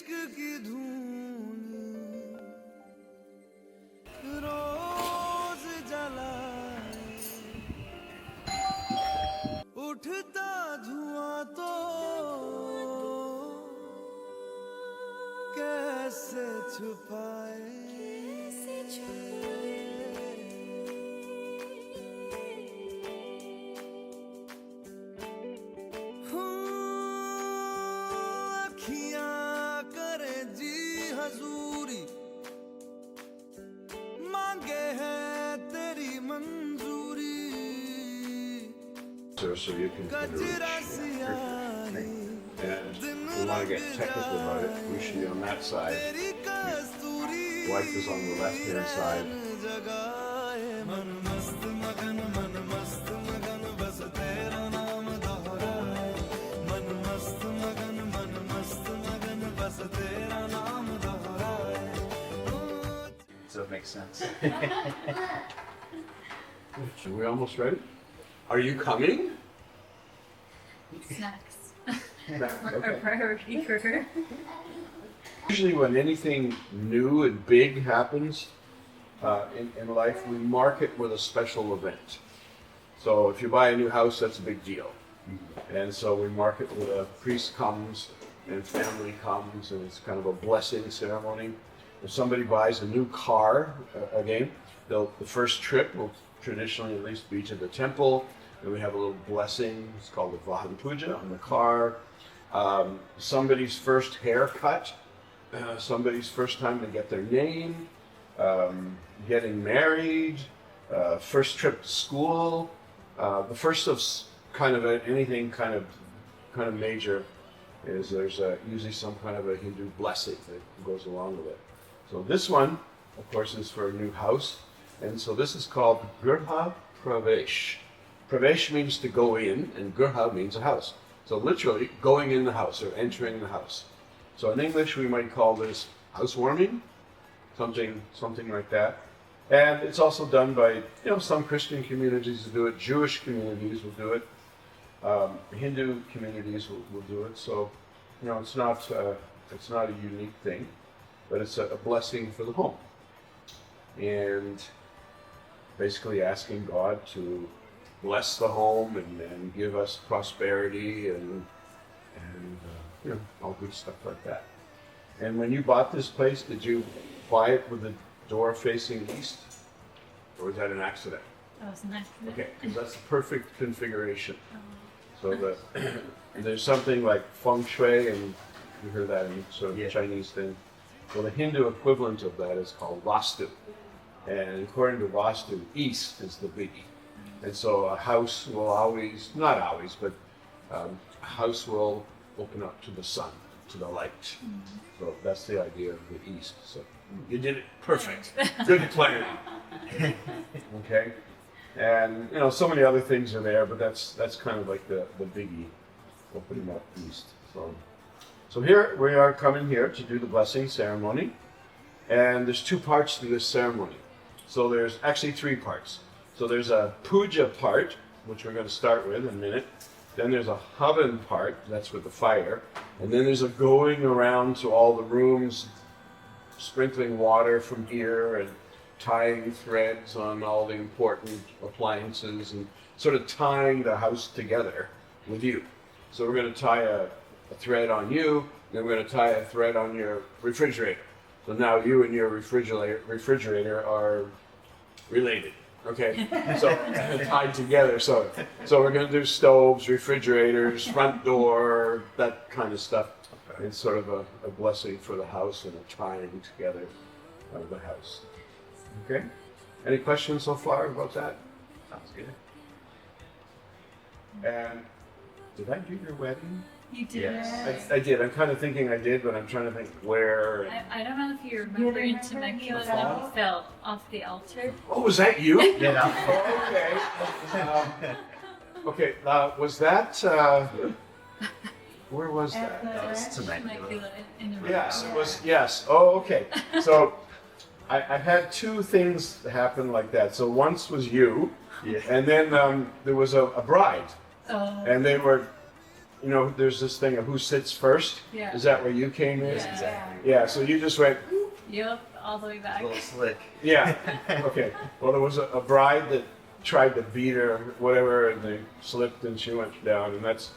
इश्क की धून रोज जलाए उठता धुआं तो कैसे छुपाए अखियां करे जी हजूरी मांगे है तेरी मंजूरी So you can गजरा सियाही and we want to get technical about it. We should be on that side. तेरी कस्तूरी Wife is on the left hand side. जगाए मन मस्त मगन बस तेरा नाम दोहराए मन मस्त मगन बस तेरा नाम दोहराए So it makes sense. Are we almost ready? Are you coming? Snacks. Okay. Our priority for her. Usually when anything new and big happens in life, we mark it with a special event. So if you buy a new house, that's a big deal. And so we mark it with a priest comes and family comes, and it's kind of a blessing ceremony. If somebody buys a new car, again, the first trip will traditionally at least be to the temple, and we have a little blessing. It's called the Vahan Puja on the car. Somebody's first haircut, somebody's first time to get their name, getting married, first trip to school, the first of kind of anything kind of major is there's usually some kind of a Hindu blessing that goes along with it. So this one, of course, is for a new house, and so this is called Griha Pravesh. Pravesh means to go in, and Griha means a house. So literally going in the house or entering the house. So in English we might call this housewarming, something like that. And it's also done by some Christian communities will do it, Jewish communities will do it, Hindu communities will do it. So it's not a unique thing, but it's a blessing for the home. And basically asking God to bless the home and give us prosperity and all good stuff like that. And when you bought this place, did you buy it with the door facing east, or was that an accident? That was an accident. Okay, because that's the perfect configuration. So there's something like feng shui, and you heard that in sort of Chinese thing. Well, the Hindu equivalent of that is called vastu. And according to vastu, east is the biggie. And so a house will always, not always, but a house will open up to the sun, to the light. So that's the idea of the east. So you did it perfect. Good planning. Okay. And so many other things are there, but that's kind of like the biggie, opening up east. So here we are coming here to do the blessing ceremony, and there's two parts to this ceremony. So there's actually three parts. So there's a puja part, which we're going to start with in a minute. Then there's a havan part, that's with the fire. And then there's a going around to all the rooms, sprinkling water from here and tying threads on all the important appliances and sort of tying the house together with you. So we're going to tie a thread on you, then we're going to tie a thread on your refrigerator. So now you and your refrigerator are related. Okay, so tied together. So we're going to do stoves, refrigerators, front door, that kind of stuff. It's sort of a blessing for the house and a tying together of the house. Okay, any questions so far about that? Sounds good. And did I do your wedding? You did. Yes. I did. I'm kind of thinking I did, but I'm trying to think where. I don't know if you remember in Temecula when we fell off the altar. Oh, was that you? Yeah. Oh, okay. Was that? Where was that? That was Temecula. Temecula in the Yes, it was. Yes. Oh, okay. So I had two things happen like that. So once was you, Yeah. and then there was a bride, Oh. and they were you know, there's this thing of who sits first. Yeah. Is that where you came in? Yeah. Exactly. Yeah, so you just went, Yep, all the way back. A little slick. yeah, okay. Well, there was a bride that tried to beat her, whatever, and they slipped and she went down. And that's,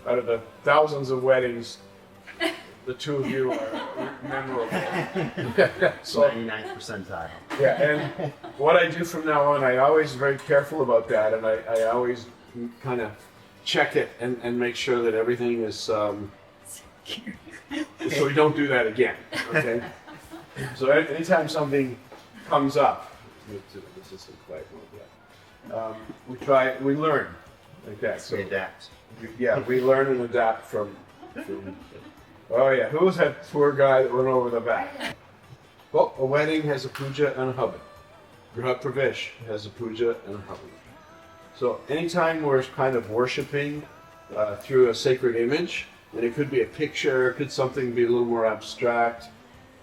out of the thousands of weddings, the two of you are memorable. So, 99th percentile. yeah, and what I do from now on, I always very careful about that, and I always kind of check it and make sure that everything is, so we don't do that again, okay? So anytime something comes up, this isn't quite one yet. We learn like that. So We adapt. yeah, we learn and adapt from. Oh yeah, who was that poor guy that went over the back? Well, a wedding has a puja and a havan. Griha Pravesh has a puja and a havan. So anytime we're kind of worshiping through a sacred image, and it could be a picture, it could something be a little more abstract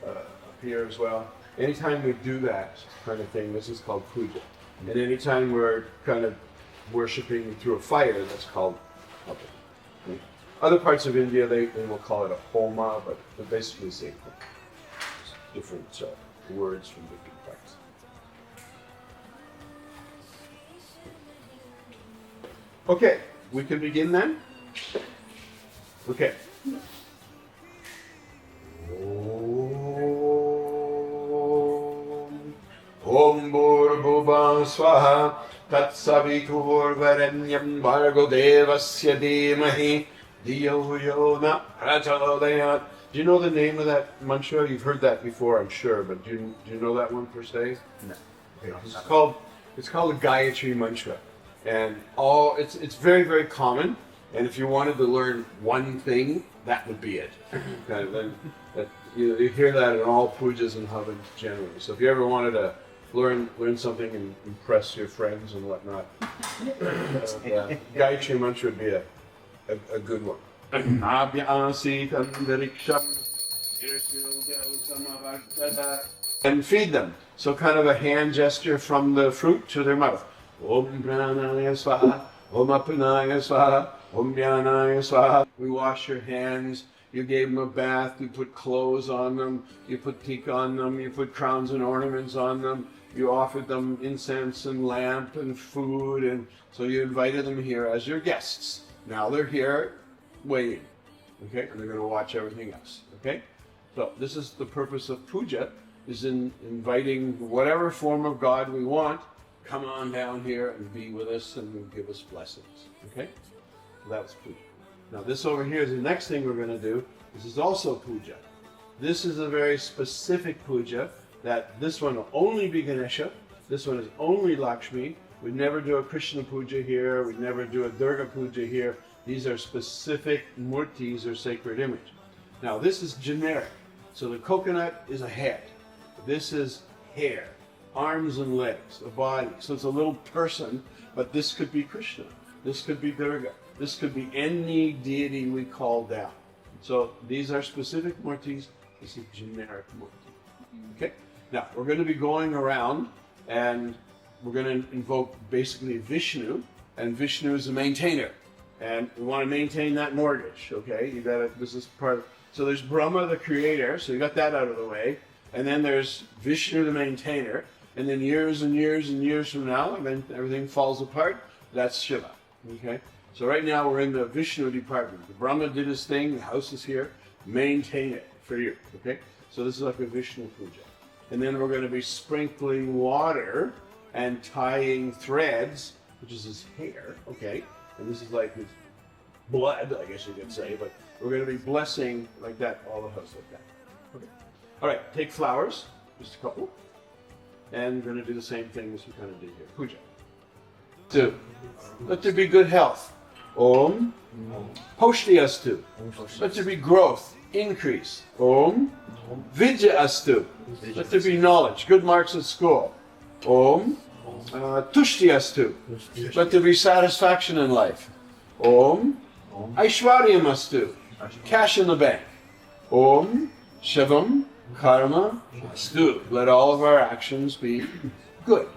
up here as well. Anytime we do that kind of thing, this is called puja. And anytime we're kind of worshiping through a fire, that's called havan. Other parts of India, they will call it a homa, but they're basically the same thing. Just different words from different parts. Okay, we can begin then? Okay. Om Bhurabhuva Swaha Tatsaviturvarenyam Bhargo Devasya Dhimahi Dhiyo Yo Na Prachodayat. Do you know the name of that mantra? You've heard that before, I'm sure, but do you know that one per se? No. Okay. It's called the Gayatri mantra, and it's very, very common. And if you wanted to learn one thing, that would be it. Kind of then, you hear that in all pujas and havans generally. So if you ever wanted to learn something and impress your friends and whatnot, Gayatri mantra would be a good one. And feed them. So kind of a hand gesture from the fruit to their mouth. Om pranaya swaha, om apanaya swaha, om dhyanaya swaha. We wash your hands. You gave them a bath. You put clothes on them. You put tika on them. You put crowns and ornaments on them. You offered them incense and lamp and food, and so you invited them here as your guests. Now they're here waiting, okay? And they're going to watch everything else, okay? So this is the purpose of puja, is in inviting whatever form of God we want, come on down here and be with us and give us blessings, okay? So that was puja. Now this over here is the next thing we're going to do. This is also puja. This is a very specific puja, that this one will only be Ganesha, this one is only Lakshmi. We'd never do a Krishna puja here, we'd never do a Durga puja here. These are specific murtis or sacred image. Now this is generic. So the coconut is a head. This is hair, arms and legs, a body. So it's a little person, but this could be Krishna. This could be Durga. This could be any deity we call down. So these are specific murtis. This is generic murti. Okay? Now, we're going to be going around and we're going to invoke basically Vishnu, and Vishnu is the maintainer. And we want to maintain that mortgage, okay? You got to, this is part of, so there's Brahma, the creator, so you got that out of the way. And then there's Vishnu, the maintainer. And then years and years and years from now, and then everything falls apart, that's Shiva, okay? So right now we're in the Vishnu department. The Brahma did his thing, the house is here, maintain it for you, okay? So this is like a Vishnu puja. And then we're going to be sprinkling water and tying threads, which is his hair, okay? And this is like his blood, I guess you could say, but we're going to be blessing like that, all the house like that. Okay. All right, take flowers, just a couple, and we're going to do the same thing as we kind of did here, puja. 2. Let there be good health. Om. Poshti astu. Let there be growth, increase. Om. Vidya astu. Let there be knowledge, good marks at school. Om. Tushti astu. Let there be satisfaction in life. Om. Aishwaryam astu. Cash in the bank. Om. Shivam. Karma astu. Let all of our actions be good.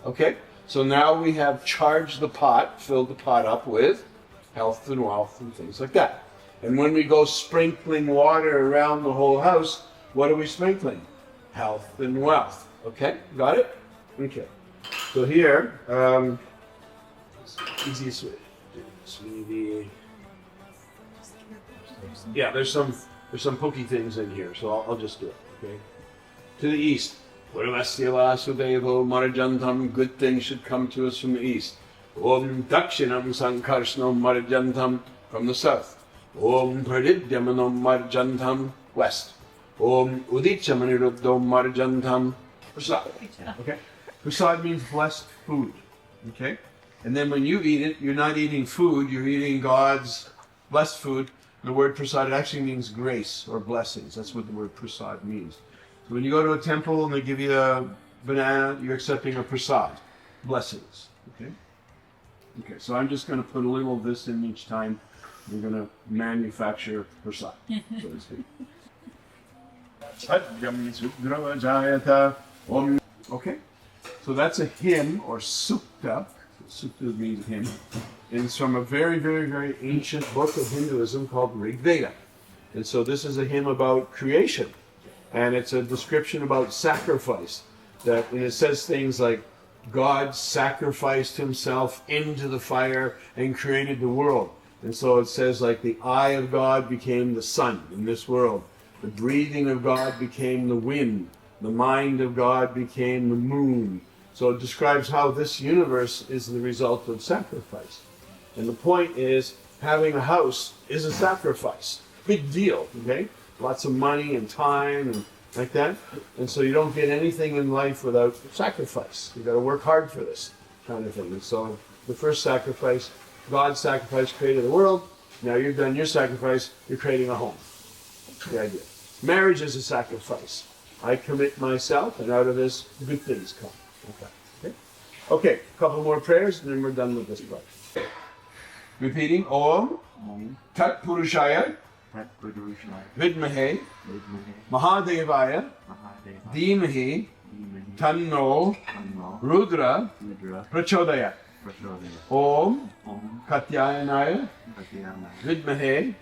Okay? So now we have charged the pot, filled the pot up with health and wealth and things like that. And when we go sprinkling water around the whole house, what are we sprinkling? Health and wealth. Okay, got it? Okay. So here, easiest way. Sweetie. Yeah, there's some pokey things in here, so I'll just do it. Okay. To the east. Purvasya Vasudevo Marajantam. Good things should come to us from the east. Om Dakshinam Sankarshnam Marajantam. From the south. Om Pradidyamanam Marjantam. West. Om Udichamaniruddham Marjantam. Prasad. Okay. Prasad means blessed food. Okay. And then when you eat it, you're not eating food, you're eating God's blessed food. The word prasad actually means grace or blessings. That's what the word prasad means. So when you go to a temple and they give you a banana, you're accepting a prasad, blessings. Okay? Okay, so I'm just going to put a little of this in each time. We're going to manufacture prasad, so to speak. Okay, so that's a hymn or sukta. Sukta means hymn. And it's from a very, very, very ancient book of Hinduism called Rig Veda. And so this is a hymn about creation. And it's a description about sacrifice. And it says things like, God sacrificed himself into the fire and created the world. And so it says like the eye of God became the sun in this world. The breathing of God became the wind. The mind of God became the moon. So it describes how this universe is the result of sacrifice. And the point is, having a house is a sacrifice. Big deal, okay? Lots of money and time and like that. And so you don't get anything in life without sacrifice. You've got to work hard for this kind of thing. And so the first sacrifice, God's sacrifice created the world. Now you've done your sacrifice, you're creating a home. That's the idea. Marriage is a sacrifice. I commit myself, and out of this, good things come. Okay. Okay, a couple more prayers, and then we're done with this part. Repeating, Om Tat Purushaya Vidmahe Mahadevaya Dhimahi Tanno Rudra Prachodaya. Om Katyayanaya Vidmahe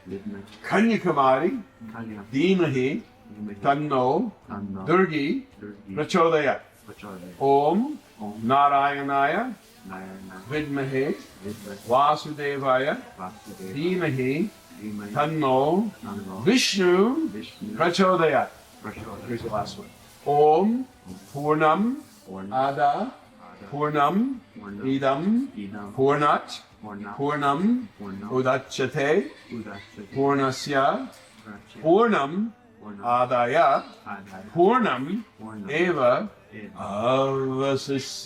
Kanyakumari Dhimahi Tanno Durgi Prachodaya. Om Narayanaya Vidmahe Vasudevaya Dhimahi Tanno Vishnu Prachodayat. Here's the last one. Om Purnam Ada Purnam Idam Purnat Purnam Udachyate Purnasya Purnam Adaya Purnam Eva Avasisyate.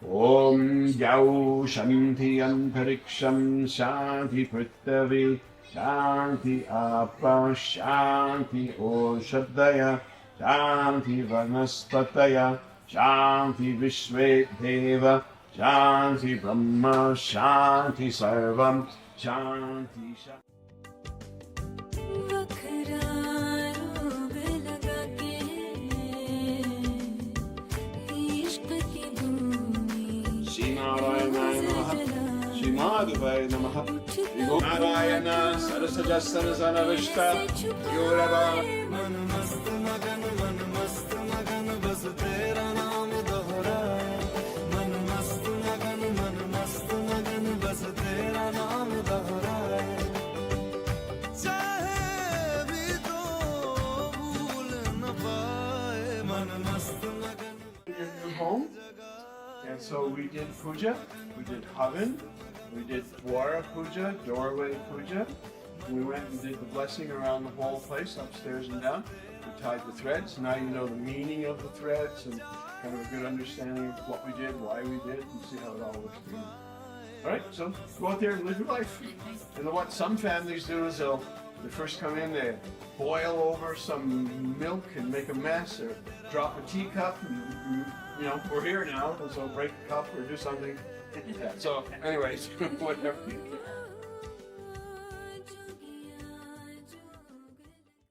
Om Yau Shanti Antariksham Shanti Prithvi Shanti Apa Shanti Oshadaya Shanti Vanaspataya Shanti Vishve Deva Shanti Brahma Shanti Sarvam Shanti Shanti. Madhuvaya Namaha Narayana Sarasajasana Sanavishta Yorava. मन मस्त मगन बस तेरा नाम दोहराए मन मस्त मगन बस तेरा नाम दोहराए चाहे भी तो भूल न पाए मन मस्त मगन. Home. And so we did puja, we did havan, we did dwara puja, doorway puja. We went and did the blessing around the whole place, upstairs and down. We tied the threads. Now you know the meaning of the threads and kind of a good understanding of what we did, why we did, and see how it all looks to you. All right, so go out there and live your life. And what some families do is they first come in, they boil over some milk and make a mess, or drop a teacup, and you know, we're here now, so break a cup or do something. So anyways, whatever.